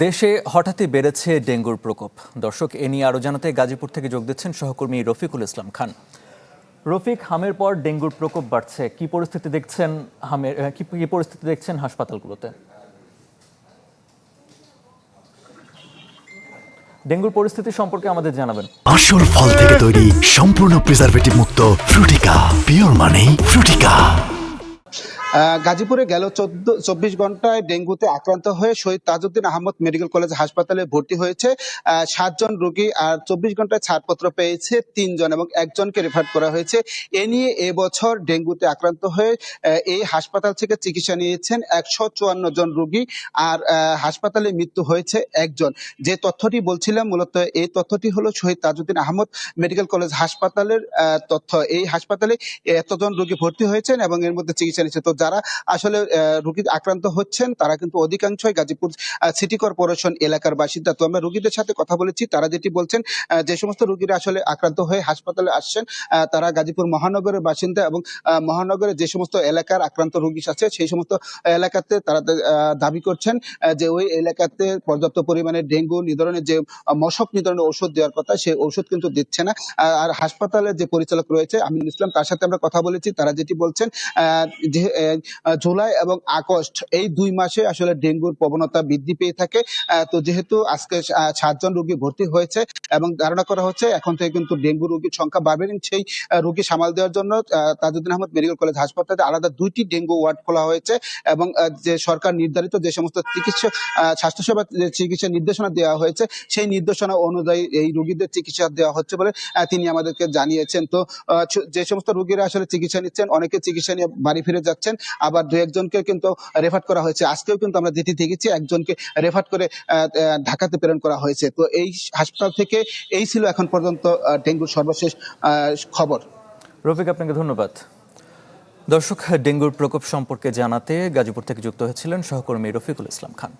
দেশে হঠাৎই বেড়েছে ডেঙ্গুর প্রকোপ। দর্শক, এ নিয়ে আরও জানাতে গাজীপুর থেকে যোগ দিচ্ছেন সহকর্মী রফিকুল ইসলাম খান। রফিক, হামের পর ডেঙ্গুর প্রকোপ বাড়ছে, কি পরিস্থিতি দেখছেন কি পরিস্থিতি দেখছেন হাসপাতালগুলোতে? ডেঙ্গুর পরিস্থিতি সম্পর্কে আমাদের জানাবেন। আসল ফল থেকে তৈরি, সম্পূর্ণ প্রিজারভেটিভ মুক্ত ফ্রুটিকা, পিওর মানে ফ্রুটিকা। গাজীপুরে গেল 24 ঘন্টায় ডেঙ্গুতে আক্রান্ত হয়ে শহীদ তাজউদ্দিন আহমদ মেডিকেল কলেজ হাসপাতালে ভর্তি হয়েছে 7 জন রোগী, আর 24 ঘন্টায় ছাড়পত্র পেয়েছে 3 জন এবং একজনকে রেফার করা হয়েছে। এ নিয়ে এবছর ডেঙ্গুতে আক্রান্ত হয়ে এই হাসপাতাল থেকে চিকিৎসা নিয়েছেন 154 জন রোগী, আর হাসপাতালে মৃত্যু হয়েছে একজন। যে তথ্যটি বলছিলাম, মূলত এই তথ্যটি হলো শহীদ তাজউদ্দিন আহমদ মেডিকেল কলেজ হাসপাতালের তথ্য। এই হাসপাতালে এতজন রোগী ভর্তি হয়েছেন এবং এর মধ্যে চিকিৎসা নিচ্ছে। তো যারা আসলে রোগী আক্রান্ত হচ্ছেন তারা কিন্তু অধিকাংশই গাজীপুর সিটি কর্পোরেশন এলাকার বাসিন্দা। তো আমরা রোগীদের সাথে কথা বলেছি, তারা যেটি বলছেন, যে সমস্ত রোগীরা আসলে আক্রান্ত হয়ে হাসপাতালে আসছেন তারা গাজীপুর মহানগরের বাসিন্দা এবং মহানগরের যে সমস্ত এলাকার আক্রান্ত রোগী আছে সেই সমস্ত এলাকাতে তারা দাবি করছেন যে ওই এলাকাতে পর্যাপ্ত পরিমাণে ডেঙ্গু নিধনের যে মশক নিধনের ঔষধ দেওয়ার কথা, সেই ঔষধ কিন্তু দিচ্ছে না। আর হাসপাতালের যে পরিচালক রয়েছে আমিনুল ইসলাম, তার সাথে আমরা কথা বলেছি, তারা যেটি বলছেন যে জুলাই এবং আগস্ট এই 2 মাসে আসলে ডেঙ্গুর প্রবণতা বৃদ্ধি পেয়ে থাকে। তো যেহেতু আজকে 7 জন রোগী ভর্তি হয়েছে এবং ধারণা করা হচ্ছে এখন থেকে কিন্তু ডেঙ্গু রোগীর সংখ্যা বাড়বে, এবং সেই রোগী সামাল দেওয়ার জন্য তাজউদ্দিন আহমদ মেডিকেল কলেজ হাসপাতালে আলাদা 2টি ডেঙ্গু ওয়ার্ড খোলা হয়েছে এবং যে সরকার নির্ধারিত যে সমস্ত চিকিৎসা স্বাস্থ্যসেবা যে চিকিৎসা নির্দেশনা দেওয়া হয়েছে সেই নির্দেশনা অনুযায়ী এই রোগীদের চিকিৎসা দেওয়া হচ্ছে বলে তিনি আমাদেরকে জানিয়েছেন। তো যে সমস্ত রোগীরা আসলে চিকিৎসা নিচ্ছেন, অনেকে চিকিৎসা নিয়ে বাড়ি ফিরে যাচ্ছেন, আবার 2-1জনকে কিন্তু রেফার করা হয়েছে। আজকেও কিন্তু আমরা যেটি দেখেছি, একজনকে রেফার করে ঢাকাতে প্রেরণ করা হয়েছে। তো এই হাসপাতাল থেকে এই ছিল এখন পর্যন্ত ডেঙ্গুর সর্বশেষ খবর। রফিক, আপনাকে ধন্যবাদ। দর্শক, ডেঙ্গুর প্রকোপ সম্পর্কে জানাতে গাজীপুর থেকে যুক্ত হয়েছিলেন সহকর্মী রফিকুল ইসলাম খান।